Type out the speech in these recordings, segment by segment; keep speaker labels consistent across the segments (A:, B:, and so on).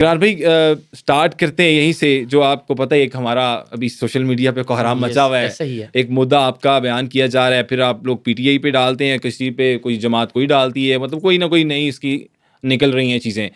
A: قرار بھائی سٹارٹ کرتے ہیں یہیں سے، جو آپ کو پتہ ہے ایک ہمارا ابھی سوشل میڈیا پہ کوہرام مچا ہوا ہے، ایک مدعا آپ کا بیان کیا جا رہا ہے، پھر آپ لوگ پی ٹی آئی پہ ڈالتے ہیں، کسی پہ کوئی جماعت کوئی ڈالتی ہے، مطلب کوئی نہ کوئی نئی اس کی نکل رہی ہیں چیزیں.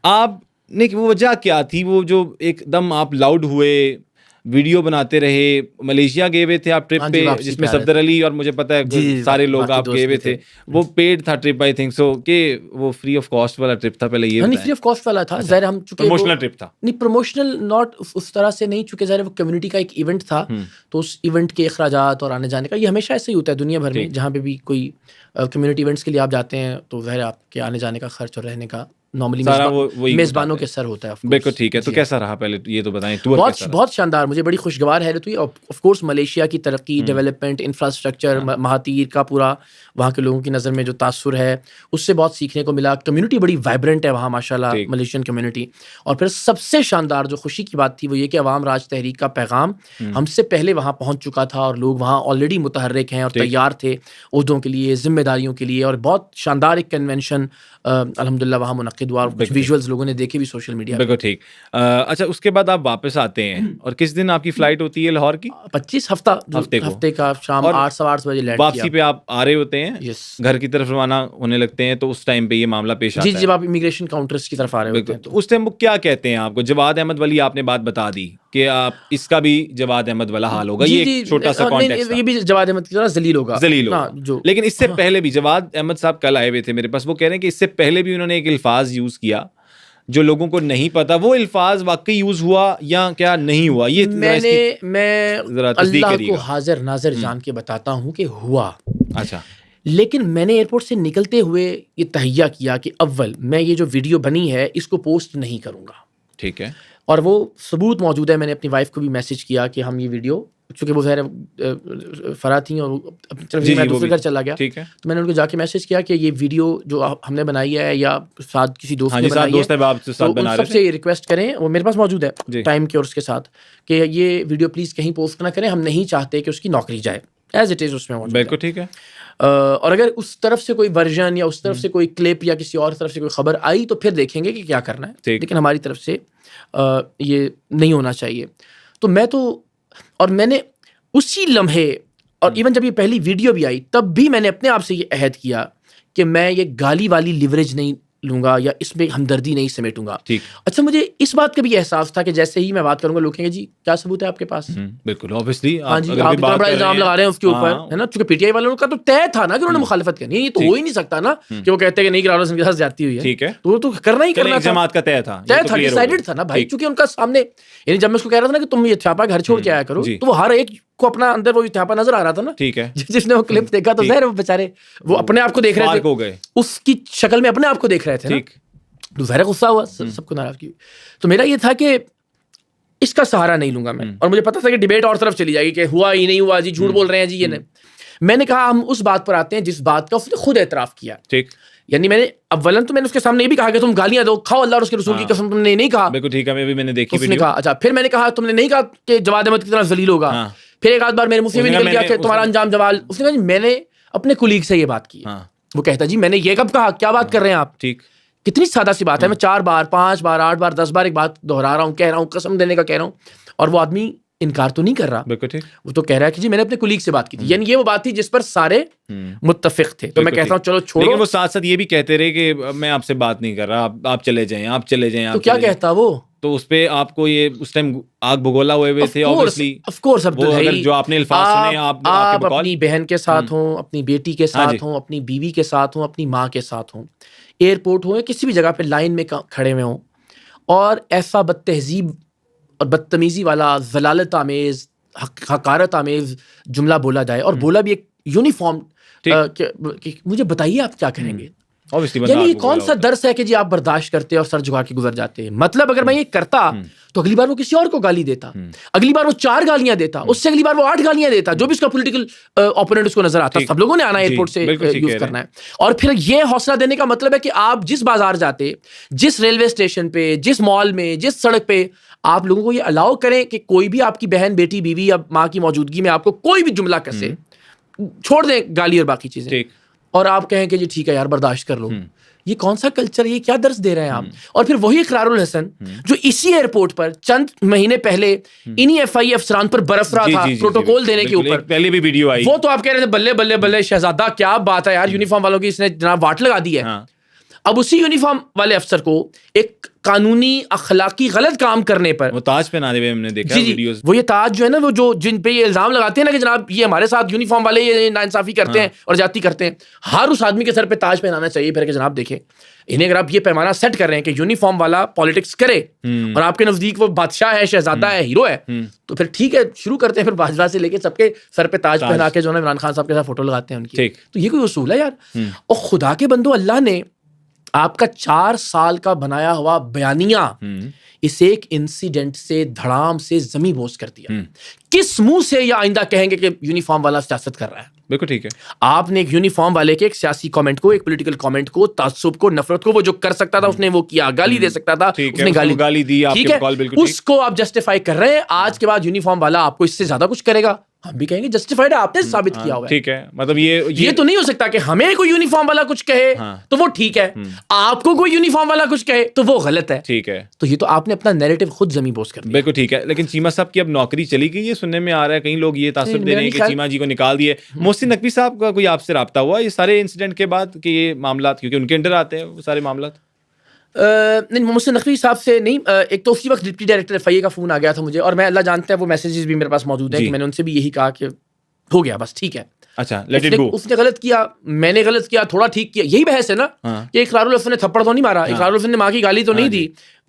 A: آپ نے وہ وجہ کیا تھی، وہ جو ایک دم آپ لاؤڈ ہوئے، ویڈیو بناتے رہے؟ ملیشیا گئے ہوئے تھے آپ ٹرپ پہ، جس میں صفدر علی اور مجھے پتا ہے سارے لوگ آپ گئے ہوئے تھے. وہ پیڈ تھا ٹرپ آئی تھنک سو، کہ وہ فری آف کاسٹ والا ٹرپ تھا؟ پہلے یہ
B: نہیں، فری آف کاسٹ والا تھا. ظاہر ہم چونکہ
A: پروموشنل ٹرپ تھا.
B: نہیں، پروموشنل ناٹ اس طرح سے نہیں، چونکہ ظاہر وہ کمیونٹی کا ایک ایونٹ تھا، تو اس ایونٹ کے اخراجات اور آنے جانے کا، یہ ہمیشہ ایسے ہی ہوتا ہے دنیا بھر میں، جہاں پہ بھی کوئی کمیونٹی ایونٹس کے لیے آپ جاتے ہیں تو ظاہر آپ کے آنے جانے کا خرچ اور رہنے کا نارملی میزبانوں کے سر ہوتا ہے.
A: بالکل ٹھیک ہے. تو کیسا رہا پہلے یہ تو بتائیں.
B: بہت شاندار، مجھے بڑی خوشگوار حیرت ہوئی. آف کورس ملیشیا کی ترقی، ڈیولپمنٹ، انفراسٹرکچر، مہاتیر کا پورا وہاں کے لوگوں کی نظر میں جو تاثر ہے، اس سے بہت سیکھنے کو ملا. کمیونٹی بڑی وائبرنٹ ہے وہاں ماشاء اللہ، ملیشین کمیونٹی. اور پھر سب سے شاندار جو خوشی کی بات تھی وہ یہ کہ عوام راج تحریک کا پیغام ہم سے پہلے وہاں پہنچ چکا تھا، اور لوگ وہاں آلریڈی متحرک ہیں اور تیار تھے عہدوں کے لیے، ذمہ داریوں کے لیے. اور بہت شاندار ایک کنونشن الحمدللہ وہاں منعقد ہوا، اور کچھ ویژولز لوگوں نے دیکھے بھی سوشل میڈیا.
A: بالکل ٹھیک. اچھا، اس کے بعد آپ واپس آتے ہیں، اور کس دن آپ کی فلائٹ ہوتی ہے لاہور کی؟
B: 25 ہفتے کا شام 8 سوا 8 بجے لینڈ کیا.
A: واپسی پہ آپ آ رہے ہوتے ہیں، گھر کی طرف روانہ ہونے لگتے ہیں، تو اس ٹائم پہ یہ معاملہ پیش آتا ہے.
B: جی، جب آپ امیگریشن کاؤنٹرز کی طرف آ رہے ہوتے ہیں
A: تو اس ٹائم وہ کیا کہتے ہیں آپ کو؟ جواد احمد ولی آپ نے بات بتا دی کہ آپ اس کا بھی جواد احمد والا حال ہوگا. یہ چھوٹا سا کانٹیکسٹ،
B: یہ بھی جواد احمد کی طرح ذلیل ہوگا.
A: لیکن اس سے پہلے بھی جواد احمد صاحب کل آئے ہوئے تھے میرے پاس، وہ کہہ رہے ہیں کہ اس سے پہلے بھی انہوں نے ایک الفاظ یوز کیا جو لوگوں کو نہیں پتا. وہ الفاظ واقعی یوز ہوا یا کیا نہیں ہوا؟ یہ
B: میں اللہ کو حاضر ناظر جان کے بتاتا ہوں کہ ہوا.
A: اچھا.
B: لیکن میں نے ایئرپورٹ سے نکلتے ہوئے یہ تہیہ کیا کہ اول میں یہ جو ویڈیو بنی ہے اس کو پوسٹ نہیں کروں گا.
A: ٹھیک ہے.
B: اور وہ ثبوت موجود ہے. میں نے اپنی وائف کو بھی میسج کیا کہ ہم یہ ویڈیو، چونکہ وہ ظاہر فرا تھیں اور اپنی طرف میں دوسرے گھر چلا گیا، تو میں نے ان کو جا کے میسج کیا کہ یہ ویڈیو جو ہم نے بنائی ہے یا ساتھ کسی دوست نے بنائی ہے، تو سب سے یہ ریکویسٹ کریں، وہ میرے پاس موجود ہے ٹائم کے اور اس کے ساتھ، کہ یہ ویڈیو پلیز کہیں پوسٹ نہ کریں. ہم نہیں چاہتے کہ اس کی نوکری جائے، ایز اٹ از اس میں موجود.
A: بالکل ٹھیک ہے.
B: اور اگر اس طرف سے کوئی ورژن یا اس طرف سے کوئی کلپ یا کسی اور طرف سے کوئی خبر آئی تو پھر دیکھیں گے کہ کیا کرنا ہے، لیکن ہماری طرف سے یہ نہیں ہونا چاہیے. تو میں نے اسی لمحے، اور ایون جب یہ پہلی ویڈیو بھی آئی تب بھی میں نے اپنے آپ سے یہ عہد کیا کہ میں یہ گالی والی لیوریج نہیں لوں گا یا اس میں ہمدردی نہیں سمیٹوں گا. اچھا، مجھے اس بات کا بھی احساس تھا کہ جیسے ہی میں بات کروں گا لوگ کہیں گے جی کیا ثبوت ہے آپ کے پاس؟
A: بالکل اوبویسلی.
B: ہاں جی، آپ اتنا بڑا الزام لگا رہے ہیں اس کے اوپر، ہے نا. چونکہ پی ٹی آئی والوں کا تو طے تھا نا کہ انہوں نے مخالفت کرنی ہے. یہ تو ہو ہی نہیں سکتا نا کہ وہ کہتے ہیں کہ نہیں کرا کے ساتھ زیادتی ہوئی ہے.
A: ٹھیک ہے،
B: تو وہ تو کرنا ہی کرنا تھا،
A: جماعت کا طے تھا،
B: ڈیسائیڈڈ تھا نا بھائی. چونکہ ان کا سامنے، یعنی جب میں اس کو کہہ رہا تھا نا کہ تم یہ چھاپا گھر چھوڑ کے آیا کرو، تو وہ ہر ایک کو اپنا اندر وہ چھاپا نظر آ رہا تھا نا.
A: ٹھیک ہے.
B: جس نے وہ کلپ دیکھا تو ظاہر وہ بیچارے وہ اپنے آپ کو دیکھ رہے تھے، اس کی شکل میں اپنے آپ کو دیکھ رہے تھے. تو ظاہر غصہ ہوا، سب کو ناراض کی. تو میرا یہ تھا کہ اس کا سہارا نہیں لوں گا میں، اور مجھے پتا تھا کہ ڈیبیٹ اور طرف چلی جائے گی کہ ہوا ہی نہیں ہوا جی، جھوٹ بول رہے ہیں جی. یہ نہیں، میں نے کہا ہم اس بات پر آتے ہیں جس بات کا اس نے خود اعتراف کیا.
A: ٹھیک.
B: یعنی میں نے اولاً تو میں نے اس کے سامنے یہ بھی کہا کہ تم گالیاں دو، کھاؤ اللہ اور اس کے رسول کی قسم، تم نے نہیں کہا.
A: بالکل ٹھیک ہے، میں نے دیکھی
B: اس نے کہا. اچھا، پھر میں نے کہا تم نے نہیں کہا کہ جواد احمد کی طرح ذلیل ہوگا. پھر ایک آدھ بار میرے منہ سے بھی نکل گیا کہ تمہارا انجام جوال. اس نے کہا جی میں نے اپنے کولیگ سے یہ بات کی. وہ کہتا جی میں نے یہ کب کہا، کیا بات کر رہے ہیں آپ؟
A: ٹھیک.
B: کتنی سادہ سی بات ہے. میں 4 بار 5 بار 8 بار 10 بار ایک بات دہرا رہا ہوں، کہہ رہا ہوں، قسم دینے کا کہہ رہا ہوں، اور وہ آدمی انکار تو نہیں کر رہا. بالکل ٹھیک. وہ تو کہہ رہا ہے کہ جی میں نے اپنے کولیگ سے بات کی تھی. یعنی یہ وہ بات تھی جس پر سارے متفق تھے. تو میں کہتا ہوں چلو چھوڑو.
A: لیکن وہ ساتھ ساتھ یہ بھی کہتے رہے کہ میں آپ سے بات نہیں کر رہا، آپ چلے جائیں، آپ چلے جائیں.
B: تو کیا کہتا وہ؟
A: تو اس پہ آپ کو یہ اس ٹائم آگ بگولا ہوئے تھے.
B: آف کورس عبدالحی،
A: جو آپ نے الفاظ سنے، آپ
B: اپنی بہن کے ساتھ ہوں، اپنی بیٹی کے ساتھ ہوں، اپنی بیوی کے ساتھ ہوں، اپنی ماں کے ساتھ ہوں، ایئرپورٹ ہو یا کسی بھی جگہ پہ لائن میں کھڑے ہوئے ہوں، اور ایسا بد تہذیب اور بدتمیزی والا ضلالت آمیز حقارت آمیز جملہ بولا جائے، اور بولا بھی ایک یونیفارم، مجھے بتائیے آپ کیا کریں گے. یعنی یہ کون سا درس ہے کہ جی آپ برداشت کرتے اور سر جھکا کے گزر جاتے ہیں؟ مطلب اگر میں یہ کرتا تو اگلی بار وہ کسی اور کو گالی دیتا، اگلی بار وہ 4 گالیاں دیتا، اس سے اگلی بار وہ 8 گالیاں دیتا، جو بھی اس کا پولیٹیکل اوپوننٹ اس کو نظر آتا. سب لوگوں نے آنا ایئرپورٹ سے یوز کرنا ہے. اور پھر یہ حوصلہ دینے کا مطلب ہے کہ آپ جس بازار جاتے، جس ریلوے اسٹیشن پہ، جس مال میں، جس سڑک پہ، آپ لوگوں کو یہ الاؤ کریں کہ کوئی بھی آپ کی بہن، بیٹی، بیوی یا ماں کی موجودگی میں آپ کو کوئی بھی جملہ کسے، چھوڑ دیں گالی اور باقی چیزیں، اور آپ کہیں کہ جی ٹھیک ہے یار برداشت کر لو. یہ کون سا کلچر, یہ کیا درس دے رہے ہیں آپ؟ اور پھر وہی اقرار الحسن جو اسی ایئرپورٹ پر چند مہینے پہلے انہی ایف آئی افسران پر برف رہا تھا پروٹوکول دینے کے اوپر,
A: پہلے بھی ویڈیو آئی,
B: وہ تو آپ کہہ رہے تھے بلے بلے بلے شہزادہ کیا بات ہے یار, یونیفارم والوں کی اس نے جناب واٹ لگا دی ہے. اب اسی یونیفارم والے افسر کو ایک قانونی اخلاقی غلط کام کرنے پر
A: وہ تاج پہنانے ہوئے ہم نے دیکھا ویڈیوز,
B: وہ یہ تاج جو ہے نا, وہ جو جن پہ یہ الزام لگاتے ہیں نا کہ جناب یہ ہمارے ساتھ یونیفارم والے یہ ناانصافی کرتے ہیں اور زیادتی کرتے ہیں, ہر اس آدمی کے سر پہ تاج پہنانا چاہیے پھر کہ جناب دیکھیں انہیں اگر آپ یہ پیمانہ سیٹ کر رہے ہیں کہ یونیفارم والا پالیٹکس کرے اور آپ کے نزدیک وہ بادشاہ ہے, شہزادہ ہے, ہیرو ہے, تو پھر ٹھیک ہے شروع کرتے ہیں پھر بادشاہ سے لے کے سب کے سر پہ تاج پہنا کے جو ہے عمران خان صاحب کے ساتھ فوٹو لگاتے ہیں ان کی. تو یہ کوئی اصول ہے یار؟ اور خدا کے بندو, اللہ نے آپ کا 4 سال کا بنایا ہوا بیانیہ اس ایک انسیڈنٹ سے دھڑام سے زمیں بوس کر دیا. کس منہ سے یہ آئندہ کہیں گے کہ یونیفارم والا سیاست کر رہا ہے؟
A: بالکل ٹھیک ہے.
B: آپ نے ایک یونیفارم والے کے ایک سیاسی کامنٹ کو, ایک پولیٹیکل کامنٹ کو, تعصب کو, نفرت کو, وہ جو کر سکتا تھا اس نے وہ کیا, گالی دے سکتا تھا اس نے گالی دی, ٹھیک ہے, اس کو آپ جسٹیفائی کر رہے ہیں. آج کے بعد یونیفارم والا آپ کو اس سے زیادہ کچھ کرے گا, ہم بھی کہیں گے جسٹیفائڈ ہے, آپ نے ثابت کیا ہوا ہے.
A: ٹھیک ہے, مطلب یہ
B: تو نہیں ہو سکتا کہ ہمیں کوئی یونیفارم والا کچھ کہے تو وہ ٹھیک ہے, آپ کو کوئی یونیفارم والا کچھ کہے تو وہ غلط ہے.
A: ٹھیک ہے,
B: تو یہ تو آپ نے اپنا نیریٹو خود زمین بوس کر دیا.
A: بالکل ٹھیک ہے. لیکن چیمہ صاحب کی اب نوکری چلی گئی, یہ سننے میں آ رہا ہے, کئی لوگ یہ تاثر دے رہے ہیں کہ چیمہ جی کو نکال دیے. محسن نقوی صاحب کا کوئی آپ سے رابطہ ہوا یہ سارے انسیڈنٹ کے بعد کہ یہ معاملات, کیونکہ ان کے انڈر آتے ہیں وہ سارے معاملات؟
B: نہیں, محسن نقوی صاحب سے نہیں. ایک تو اسی وقت ڈپٹی ڈائریکٹر ایف آئی اے کا فون آ گیا تھا مجھے, اور میں اللہ جانتا ہے وہ میسیجز بھی میرے پاس موجود ہیں کہ میں نے ان سے بھی یہی کہا کہ ہو گیا بس ٹھیک ہے,
A: اچھا لیٹ اٹ گو.
B: اس نے غلط کیا, میں نے غلط کیا, تھوڑا ٹھیک کیا, یہی بحث ہے نا کہ اقرار الحسن نے تھپڑ تو نہیں مارا, اقرار الحسن نے ماں کی گالی تو نہیں دی.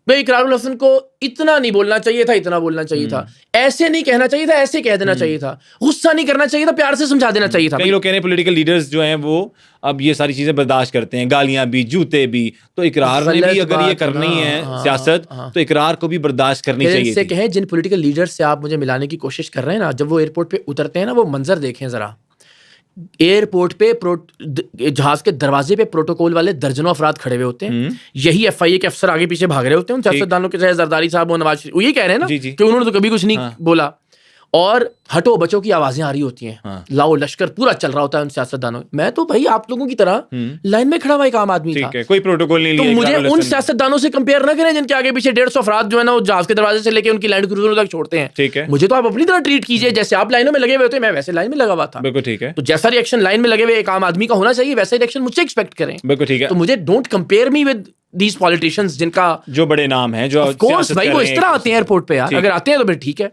B: بھائی اقرار الحسن کو اتنا نہیں بولنا چاہیے تھا, اتنا بولنا چاہیے تھا, ایسے نہیں کہنا چاہیے تھا, ایسے کہہ دینا چاہیے تھا, غصہ نہیں کرنا چاہیے تھا, پیار سے سمجھا دینا چاہیے تھا.
A: کئی لوگ کہہ رہے ہیں پولیٹیکل لیڈرز جو ہیں وہ اب یہ ساری چیزیں برداشت کرتے ہیں, گالیاں بھی, جوتے بھی, تو اقرار نے بھی اگر یہ کرنی ہے سیاست تو اقرار کو بھی برداشت کرنی چاہیے.
B: سے کہیں جن پولیٹیکل لیڈر سے آپ مجھے ملانے کی کوشش کر رہے ہیں نا, جب وہ ایئرپورٹ پہ اترتے ہیں نا, وہ منظر دیکھیں ذرا. ایئرپورٹ پہ جہاز کے دروازے پہ پروٹوکول والے درجنوں افراد کھڑے ہوئے ہوتے ہیں, یہی ایف آئی اے کے افسر آگے پیچھے بھاگ رہے ہوتے ہیں, ان سیاستدانوں کے چاہے زرداری صاحب و نواز شریف, وہ یہ کہہ رہے ہیں نا کہ انہوں نے تو کبھی کچھ نہیں بولا, اور ہٹو بچوں کی آوازیں آ رہی ہوتی ہیں, لاؤ لشکر پورا چل رہا ہوتا ہے ان سیاستدانوں. میں تو بھائی آپ لوگوں کی طرح لائن میں کھڑا ہوا ایک عام آدمی تھا,
A: کوئی پروٹوکول نہیں,
B: تو مجھے ان سیاستدانوں سے کمپیئر نہ کریں جن کے آگے پیچھے 150 افراد جو ہے نا وہ جہاز کے دروازے سے لے کے ان کی لینڈ کروزروں تک چھوڑتے ہیں.
A: ٹھیک ہے,
B: مجھے تو آپ اپنی طرح ٹریٹ کیجیے, جیسے آپ لائنوں میں لگے ہوئے ہوتے ہیں میں ویسے لائن میں لگا ہوا تھا.
A: بالکل ٹھیک ہے,
B: تو جیسا ریئیکشن لائن میں لگے ہوئے ایک عام آدمی کا ہونا چاہیے ویسا ریئیکشن مجھ سے ایکسپیکٹ کریں.
A: بالکل ٹھیک ہے.
B: تو مجھے don't compare me with these politicians جن کا
A: جو بڑے نام ہیں, جو
B: آف کورس بھائی وہ اس طرح آتے ہیں ایئرپورٹ پہ, اگر آتے ہیں تو پھر ٹھیک ہے.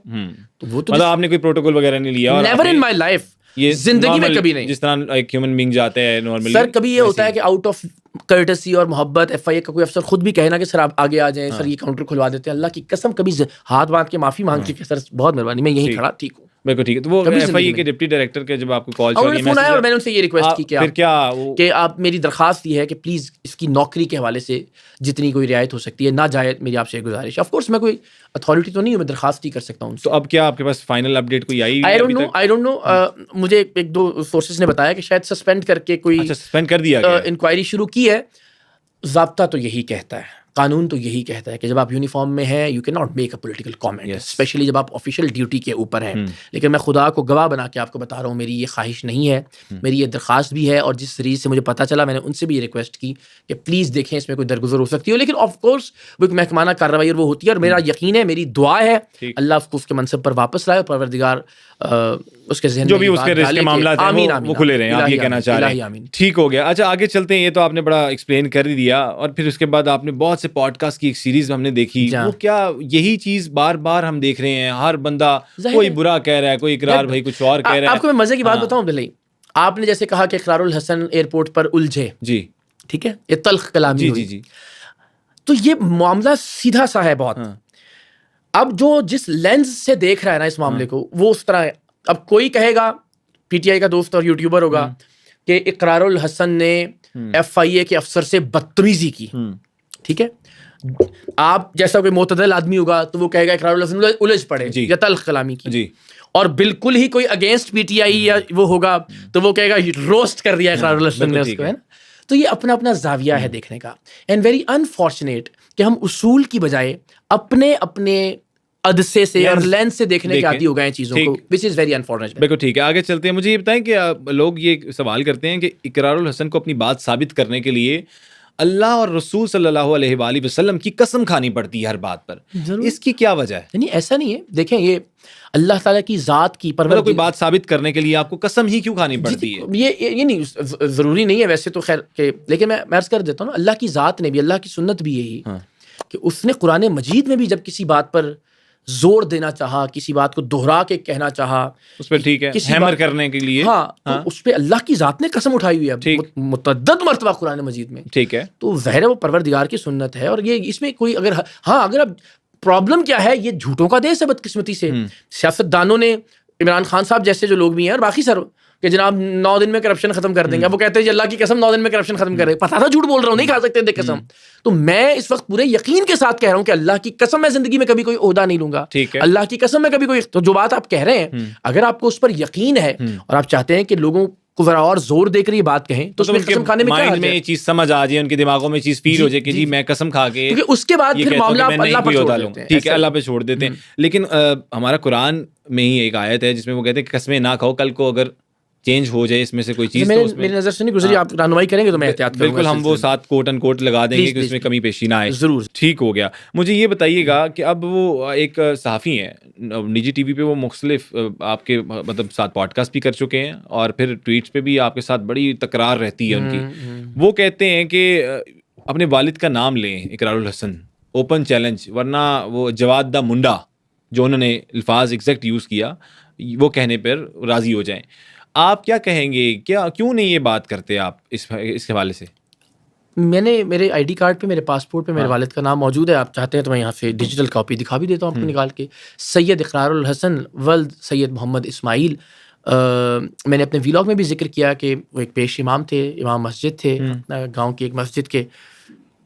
A: تو وہ تو آپ نے کوئی پروٹوکول وغیرہ نہیں لیا؟
B: نیور ان مائی لائف, یہ زندگی میں کبھی نہیں.
A: جس طرح ایک ہیومن بینگ جاتے ہیں نارملی
B: سر, کبھی یہ ہوتا ہے کہ آؤٹ آف کرٹسی اور محبت ایف آئی اے کا کوئی افسر خود بھی کہنا کہ سر آپ آگے آ جائیں, سر یہ کاؤنٹر کھلوا دیتے ہیں, اللہ کی قسم کبھی ہاتھ باندھ کے معافی مانگ کے کہ سر بہت مہربانی میں یہیں کھڑا ٹھیک ہوں.
A: بالکل ٹھیک ہے. تو وہ ایف آئی اے کے ڈپٹی ڈائریکٹر کے جب آپ کو کال
B: چلی فون آیا اور میں نے ان سے یہ ریکویسٹ کی کہ آپ میری درخواست یہ ہے کہ پلیز اس کی نوکری کے حوالے سے جتنی کوئی رعایت ہو سکتی ہے نہ جائے, میری آپ سے گزارش. آف کورس میں کوئی اتھارٹی تو نہیں ہوں, میں درخواست ہی کر سکتا ہوں.
A: تو اب کیا آپ کے پاس فائنل اپڈیٹ کوئی آئی؟
B: I don't know. مجھے ایک دو سورسز نے بتایا کہ شاید سسپینڈ کر کے کوئی
A: سسپینڈ کر دیا,
B: انکوائری شروع کی ہے. ضابطہ تو یہی کہتا ہے, قانون تو یہی کہتا ہے کہ جب آپ یونیفارم میں ہیں you can not make a political comment, specially جب آپ آفیشیل ڈیوٹی کے اوپر ہیں. لیکن میں خدا کو گواہ بنا کے آپ کو بتا رہا ہوں, میری یہ خواہش نہیں ہے, میری یہ درخواست بھی ہے, اور جس ریز سے مجھے پتہ چلا میں نے ان سے بھی یہ ریکویسٹ کی کہ پلیز دیکھیں اس میں کوئی درگزر ہو سکتی ہو. لیکن آف کورس وہ ایک محکمانہ کارروائی اور وہ ہوتی ہے, اور میرا یقین ہے, میری دعا ہے اللہ اس کو اس کے منصب پر واپس لائے, اور پروردگار اس کے ذہن
A: جو بھی اس کے رزق کے معاملات ہیں وہ کھلے رہے ہیں, آپ یہ کہنا چاہ رہے ہیں. ٹھیک ہو گیا. اچھا آگے چلتے ہیں, یہ تو آپ نے بڑا ایکسپلین کر ہی دیا, اور پھر اس کے بعد آپ نے بہت سے پوڈ کاسٹ کی ایک سیریز ہم نے دیکھی, وہ کیا یہی چیز بار بار ہم دیکھ رہے ہیں, ہر بندہ کوئی برا کہہ رہا ہے, کوئی اقرار بھائی کچھ اور کہہ رہا ہے.
B: آپ کو میں مزے کی بات بتاؤں عبداللہ, آپ نے جیسے کہا کہ اقرار الحسن ایئرپورٹ پر الجھے,
A: جی
B: ٹھیک ہے, یہ تلخ کلامی ہوئی,
A: جی,
B: تو یہ معاملہ سیدھا سا ہے بہت. اب جو جس لینز سے دیکھ رہا ہے نا اس معاملے کو وہ اس طرح ہے. اب کوئی کہے گا, پی ٹی آئی کا دوست اور یوٹیوبر ہوگا, کہ اقرار الحسن نے ایف آئی اے کے افسر سے بدتمیزی کی, ٹھیک ہے. آپ جیسا کوئی معتدل آدمی ہوگا تو وہ کہے گا اقرار الحسن الجھ پڑے یا تلخ کلامی کی, اور بالکل ہی کوئی اگینسٹ پی ٹی آئی یا وہ ہوگا تو وہ کہے گا روسٹ کر دیا اقرار الحسن نے اس کو, ہے نا. تو یہ اپنا اپنا زاویہ ہے دیکھنے کا, اینڈ ویری انفارچونیٹ کہ ہم اصول کی بجائے اپنے اپنے عدسے سے اور لینس سے دیکھنے کے عادی ہو گئے ہیں چیزوں کو, which is very unfortunate.
A: بالکل ٹھیک ہے, آگے چلتے ہیں. مجھے یہ بتائیں کہ لوگ یہ سوال کرتے ہیں کہ اقرار الحسن کو اپنی بات ثابت کرنے کے لیے اللہ اور رسول صلی اللہ علیہ وآلہ وسلم کی قسم کھانی پڑتی ہے ہر بات پر, اس کی کیا وجہ ہے؟
B: نہیں ایسا نہیں ہے, دیکھیں یہ اللہ تعالیٰ کی ذات کی
A: مطلب کوئی بات ثابت کرنے کے لیے آپ کو قسم ہی کیوں کھانی پڑتی ہے؟
B: یہ نہیں ضروری نہیں ہے ویسے تو خیر کہ, لیکن میں عرض کر دیتا ہوں نا, اللہ کی ذات نے بھی, اللہ کی سنت بھی یہی کہ اس نے قرآن مجید میں بھی جب کسی بات پر زور دینا چاہا, کسی بات کو دہرا کے کہنا چاہا,
A: اس پہ ٹھیک ہے ہیمر کرنے کے لیے,
B: تو اس پہ اللہ کی ذات نے قسم اٹھائی ہوئی ہے متعدد مرتبہ قرآن مجید میں, ٹھیک ہے, تو ظاہر وہ پروردگار کی سنت ہے. اور یہ اس میں کوئی اگر اگر اب پرابلم کیا ہے, یہ جھوٹوں کا دیس ہے بدقسمتی سے. سیاست دانوں نے, عمران خان صاحب جیسے جو لوگ بھی ہیں اور باقی سر, کہ جناب 9 دن میں کرپشن ختم کر دیں گے, وہ کہتے ہیں جی اللہ کی قسم 9 دن میں کرپشن ختم کر رہے ہیں, پتا تھا جھوٹ بول رہا ہوں, نہیں کھا سکتے تھے قسم. تو میں اس وقت پورے یقین کے ساتھ کہہ رہا ہوں کہ اللہ کی قسم میں زندگی میں کبھی کوئی عہدہ نہیں لوں گا, اللہ کی قسم میں کبھی کوئی, تو جو بات آپ کہہ رہے ہیں اگر آپ کو اس پر یقین ہے اور آپ چاہتے ہیں کہ لوگوں کو ذرا اور زور دے کر یہ بات کہیں, تو اس میں قسم کھانے میں کیا
A: یہ چیز سمجھ آ جائے, ان کے دماغوں میں چیز فیل ہو جائے کہ جی میں قسم کھا کے,
B: کیونکہ اس کے بعد پھر معاملہ اللہ پر چھوڑ دیتے ہیں.
A: ٹھیک ہے, اللہ پہ چھوڑ دیتے ہیں. لیکن ہمارا قرآن میں ہی ایک آیت ہے جس میں وہ کہتے ہیں کہ قسمیں نہ کھاؤ, کل کو اگر چینج ہو جائے اس میں سے کوئی چیز,
B: میری نظر سے نہیں گزری, آپ رہنمائی کریں گے تو میں احتیاط کروں گا.
A: بالکل, ہم وہ ساتھ کوٹ ان کوٹ لگا دیں گے کہ اس میں کمی پیشی نہ آئے.
B: ضرور,
A: ٹھیک ہو گیا. مجھے یہ بتائیے گا کہ اب وہ ایک صحافی ہیں نجی ٹی وی پہ, وہ مختلف آپ کے مطلب ساتھ پوڈ کاسٹ بھی کر چکے ہیں اور پھر ٹویٹس پہ بھی آپ کے ساتھ بڑی تکرار رہتی ہے ان کی. وہ کہتے ہیں کہ اپنے والد کا نام لیں اقرار الحسن, اوپن چیلنج, ورنہ وہ جواد دا منڈا جو انہوں نے الفاظ ایگزیکٹ یوز کیا وہ کہنے پر راضی ہو جائیں. آپ کیا کہیں گے, کیوں نہیں یہ بات کرتے آپ اس حوالے سے؟
B: میں نے میرے آئی ڈی کارڈ پہ, میرے پاسپورٹ پہ میرے والد کا نام موجود ہے. آپ چاہتے ہیں تو میں یہاں سے ڈیجیٹل کاپی دکھا بھی دیتا ہوں آپ کو نکال کے. سید اقرار الحسن ولد سید محمد اسماعیل. میں نے اپنے ویلاگ میں بھی ذکر کیا کہ وہ ایک پیش امام تھے, امام مسجد تھے گاؤں کی ایک مسجد کے,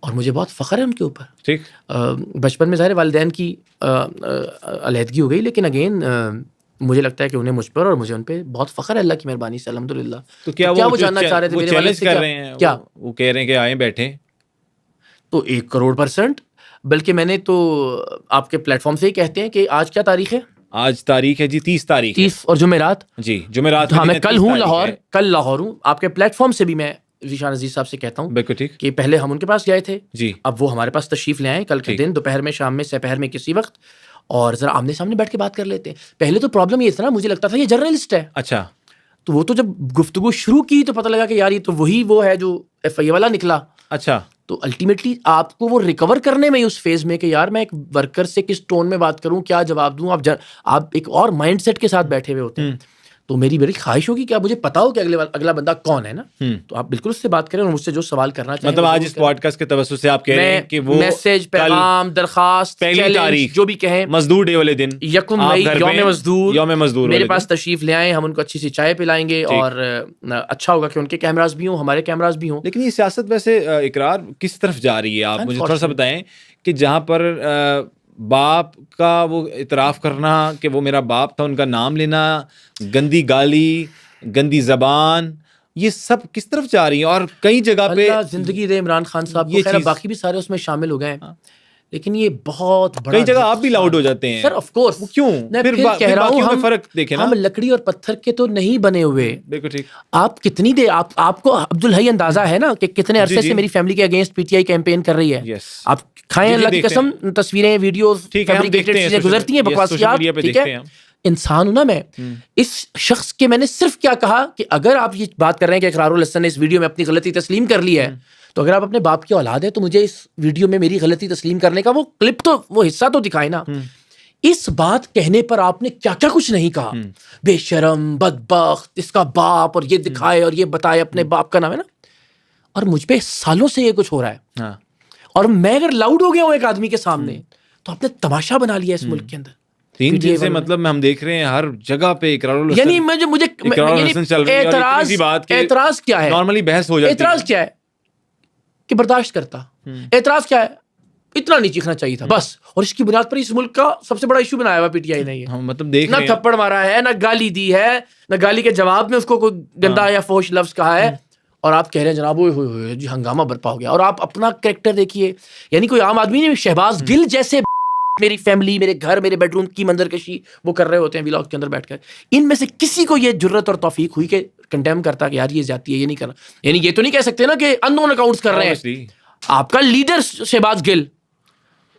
B: اور مجھے بہت فخر ہے ان کے اوپر. ٹھیک, بچپن میں ظاہر والدین کی علیحدگی ہو گئی, لیکن اگین مجھے لگتا ہے کہ انہیں مجھ پر اور مجھے ان پہ بہت فخر ہے اللہ کی مہربانی سے, الحمدللہ.
A: تو کیا وہ جاننا چاہ رہے تھے, وہ چیلنج کر رہے ہیں, کیا وہ کہہ رہے ہیں کہ آئیں بیٹھیں؟
B: تو 1,000,000%. بلکہ میں نے تو آپ کے پلیٹ فارم سے ہی کہتے ہیں کہ آج کیا تاریخ ہے؟
A: آج تاریخ ہے جی 30 تاریخ,
B: 30 اور جمعرات.
A: جی جمعرات.
B: ہاں میں کل ہوں لاہور, کل لاہور ہوں. آپ کے پلیٹ فارم سے بھی میں ذیشان عزیز صاحب سے کہتا ہوں
A: بالکل ٹھیک
B: کہ پہلے ہم ان کے پاس گئے تھے
A: جی,
B: اب وہ ہمارے پاس تشریف لے آئیں کل کے دن, دوپہر میں, شام میں, سپہر میں, کسی وقت, اور ذرا آمنے سامنے بیٹھ کے بات کر لیتے ہیں. پہلے تو پرابلم یہ تھا نا, مجھے لگتا تھا یہ جرنلسٹ ہے.
A: اچھا,
B: تو وہ تو جب گفتگو شروع کی تو پتہ لگا کہ یار یہ تو وہی وہ ہے جو ایف آئی والا نکلا.
A: اچھا,
B: تو الٹیمیٹلی آپ کو وہ ریکور کرنے میں اس فیز میں کہ یار میں ایک ورکر سے کس ٹون میں بات کروں, کیا جواب دوں, آپ ایک اور مائنڈ سیٹ کے ساتھ بیٹھے ہوئے ہوتے ہیں. تو میری بڑی خواہش ہوگی کہ آپ مجھے پتا ہو کہ اگلا بندہ کون ہے نا, تو آپ بالکل اس سے بات کریں اور مجھ سے جو سوال کرنا چاہیں.
A: مطلب آج اس پوڈ کاسٹ کے توسط سے آپ کہہ رہے ہیں کہ وہ
B: میسج, پیغام, درخواست,
A: پہلی تاریخ
B: جو بھی کہیں,
A: مزدور ڈے والے دن
B: 1 مئی یوم مزدور
A: میرے
B: پاس تشریف لے آئیں, ہم ان کو اچھی سی چائے پلائیں گے, اور اچھا ہوگا کہ ان کے کیمراز بھی ہوں, ہمارے کیمراز بھی ہوں.
A: لیکن یہ سیاست ویسے اقرار کس طرف جا رہی ہے, آپ مجھے تھوڑا سا بتائیں کہ جہاں پر باپ کا وہ اعتراف کرنا کہ وہ میرا باپ تھا, ان کا نام لینا, گندی گالی, گندی زبان, یہ سب کس طرف جا رہی ہیں. اور کئی جگہ پہ
B: زندگی دے عمران خان صاحب کو, خیر باقی بھی سارے اس میں شامل ہو گئے ہیں, لیکن یہ بہت بڑا,
A: کئی جگہ آپ بھی لاؤڈ ہو جاتے ہیں
B: سر. آف کورس,
A: کیوں؟
B: پھر کہہ رہا ہوں
A: فرق دیکھیں نا,
B: ہم لکڑی اور پتھر کے تو نہیں بنے ہوئے.
A: بالکل ٹھیک.
B: آپ کتنی دیر, آپ کو عبدالحی اندازہ ہے نا کہ کتنے عرصے سے میری فیملی کے against P T I campaign کر رہی ہے. آپ کھائیں اللہ کی قسم, تصویریں, ویڈیوز, فیبریکیٹڈ چیزیں گزرتی ہیں, بکواسیات, ٹھیک ہے. انسان ہوں نا میں. اس شخص کے میں نے صرف کیا کہا کہ اگر آپ یہ بات کر رہے ہیں کہ اقرار الحسن نے اس ویڈیو میں اپنی غلطی تسلیم کر لی ہے, تو اگر آپ اپنے باپ کی اولاد ہے تو مجھے اس ویڈیو میں میری غلطی تسلیم کرنے کا وہ کلپ تو, وہ حصہ تو دکھائے نا. اس بات کہنے پر آپ نے کیا کیا کچھ نہیں کہا, بے شرم, بدبخت, اس کا باپ, اور یہ دکھائے اور یہ بتائے اپنے باپ کا نام ہے نا. اور مجھ پہ سالوں سے یہ کچھ ہو رہا ہے, اور میں اگر لاؤڈ ہو گیا ہوں ایک آدمی کے سامنے تو آپ نے تماشا بنا لیا اس ملک کے اندر.
A: 3 دن سے مطلب ہم دیکھ رہے ہیں ہر جگہ پہ اقرار الحسن,
B: یعنی مجھے اعتراض کیا ہے,
A: نارملی بحث ہو جاتی ہے,
B: اعتراض کیا ہے کہ برداشت کرتا, اعتراض کیا ہے, اتنا نہیں چیخنا چاہیے تھا بس. اور اس کی بنیاد پر اس ملک کا سب سے بڑا ایشو بنایا ہوا پی ٹی آئی نے. یہ
A: مطلب دیکھ
B: نہ تھپڑ مارا ہے, نہ گالی دی ہے, نہ گالی کے جواب میں اس کو کوئی گندا یا فحش لفظ کہا ہے, اور آپ کہہ رہے ہیں جناب ہوئے جی ہنگامہ برپا ہو گیا. اور آپ اپنا کریکٹر دیکھیے, یعنی کوئی عام آدمی نہیں, شہباز گل جیسے میری فیملی, میرے گھر, میرے بیڈ روم کی منظر کشی وہ کر رہے ہوتے ہیں ولاگ کے اندر بیٹھ کر. ان میں سے کسی کو یہ جرت اور توفیق ہوئی کہ کنڈیم کرتا کہ یار یہ زیادتی ہے, یہ نہیں کرنا. یعنی یہ تو نہیں کہہ سکتے نا کہ انون اکاؤنٹس کر رہے ہیں. آپ کا لیڈر شہباز گل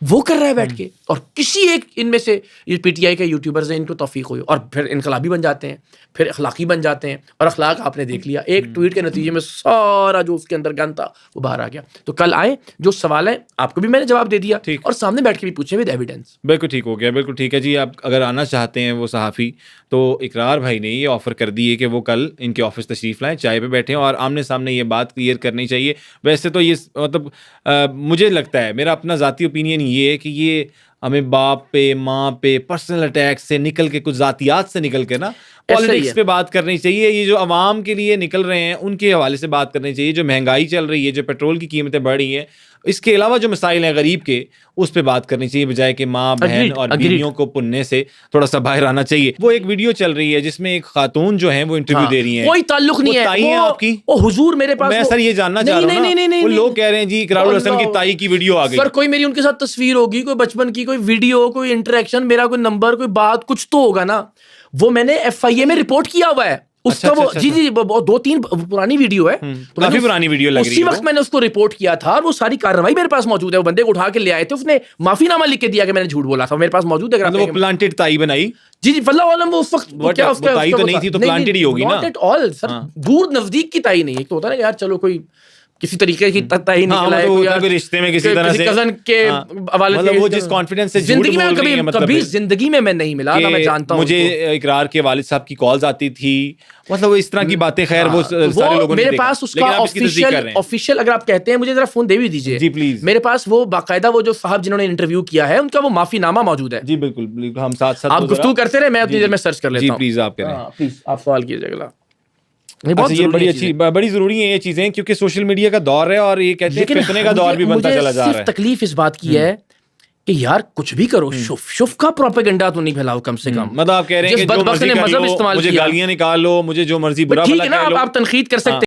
B: وہ کر رہا ہے بیٹھ کے, اور کسی ایک ان میں سے یہ پی ٹی آئی کے یوٹیوبرز ہیں ان کو توفیق ہوئی, اور پھر انقلابی بن جاتے ہیں, پھر اخلاقی بن جاتے ہیں. اور اخلاق آپ نے دیکھ لیا, ایک ٹویٹ کے نتیجے میں سارا جو اس کے اندر گن تھا وہ باہر آ گیا. تو کل آئے, جو سوال ہے آپ کو بھی میں نے جواب دے دیا, اور سامنے بیٹھ کے بھی پوچھے ود ایویڈنس.
A: بالکل ٹھیک ہو گیا, بالکل ٹھیک ہے جی. آپ اگر آنا چاہتے ہیں وہ صحافی, تو اقرار بھائی نے یہ آفر کر دی ہے کہ وہ کل ان کے آفس تشریف لائیں, چائے پہ بیٹھیں اور آمنے سامنے یہ بات کلیئر کرنی چاہیے. ویسے تو یہ مطلب مجھے لگتا ہے, میرا اپنا ذاتی اوپینین یہ ہے کہ یہ ہمیں باپ پہ, ماں پہ پرسنل اٹیک سے نکل کے, کچھ ذاتیات سے نکل کے نا پالیٹکس پہ بات کرنی چاہیے. یہ جو عوام کے لیے نکل رہے ہیں ان کے حوالے سے بات کرنی چاہیے. جو مہنگائی چل رہی ہے, جو پیٹرول کی قیمتیں بڑھ رہی ہیں, اس کے علاوہ جو مسائل ہیں غریب کے, اس پہ بات کرنی چاہیے, بجائے کہ ماں بہن اور بیویوں کو پننے سے تھوڑا سا باہر آنا چاہیے. وہ ایک ویڈیو چل رہی ہے جس میں ایک خاتون جو ہیں وہ انٹرویو دے رہی ہیں,
B: کوئی تعلق نہیں ہے
A: تائی ہیں آپ کی.
B: حضور میرے پاس,
A: میں سر یہ جاننا چاہ رہا ہوں نا, وہ لوگ کہہ رہے ہیں جی اقرار الحسن کی تائی کی ویڈیو آ گئی.
B: سر کوئی میری ان کے ساتھ تصویر ہوگی, کوئی بچپن کی کوئی ویڈیو, کوئی انٹریکشن, میرا کوئی نمبر, کوئی بات, کچھ تو ہوگا نا. وہ میں نے ایف آئی اے میں رپورٹ کیا ہوا ہے اس کا. وہ جی 2-3 پرانی ویڈیو ہے,
A: کافی پرانی ویڈیو لگ رہی ہے.
B: اسی وقت میں نے اس کو رپورٹ کیا تھا, اور وہ ساری کارروائی میرے پاس موجود ہے. وہ بندے کو اٹھا کے لے آئے تھے, اس نے معافی نامہ لکھ کے دیا کہ میں نے جھوٹ بولا تھا, میرے پاس موجود ہے.
A: وہ پلانٹڈ تائی بنائی
B: جی واللہ عالم. وہ اس وقت کیا اس کا
A: تائی تو نہیں تھی, تو پلانٹڈ ہی ہوگی نا.
B: ناٹ ایٹ آل سر, دور نزدیک کی تائی نہیں. ایک تو ہوتا ہے نا یار چلو کوئی کسی طریقے کی تائی نکلا ہے,
A: کوئی رشتے میں کسی طرح سے
B: کزن کے حوالے سے,
A: وہ جس کانفیڈنس سے
B: زندگی میں کبھی زندگی میں نہیں ملا نا. میں جانتا ہوں
A: مجھے اقرار کے والد صاحب کی کالز آتی تھی, مطلب اس طرح کی باتیں. خیر وہ سارے لوگوں نے
B: میرے پاس اس کا آفیشیل اگر آپ کہتے ہیں, مجھے ذرا فون دے بھی دیجیے
A: جی پلیز.
B: میرے پاس وہ باقاعدہ وہ جو صاحب جنہوں نے انٹرویو کیا ہے ان کا وہ معافی نامہ موجود ہے.
A: جی بالکل بالکل, ہم ساتھ ساتھ
B: آپ گفتگو کرتے رہے, میں اپنی دیر میں سرچ کر لیتا ہوں.
A: جی پلیز آپ کریں,
B: پلیز آپ سوال کیجیے گا.
A: یہ بڑی اچھی بڑی ضروری ہیں یہ چیزیں, کیونکہ سوشل میڈیا کا دور ہے, اور یہ کہتے ہیں فتنے کا دور بھی بنتا چلا جا رہا ہے.
B: تکلیف اس بات کی ہے کہ یار کچھ بھی کرو, شف کا پروپیگنڈا تو نہیں پھیلاؤ کم سے کم.
A: مطلب آپ کہہ رہے ہیں کہ جو مرضی کر لو, مجھے گالیاں نکال لو, مجھے جو مرضی برا بھلا کہہ لو.
B: آپ تنقید کر سکتے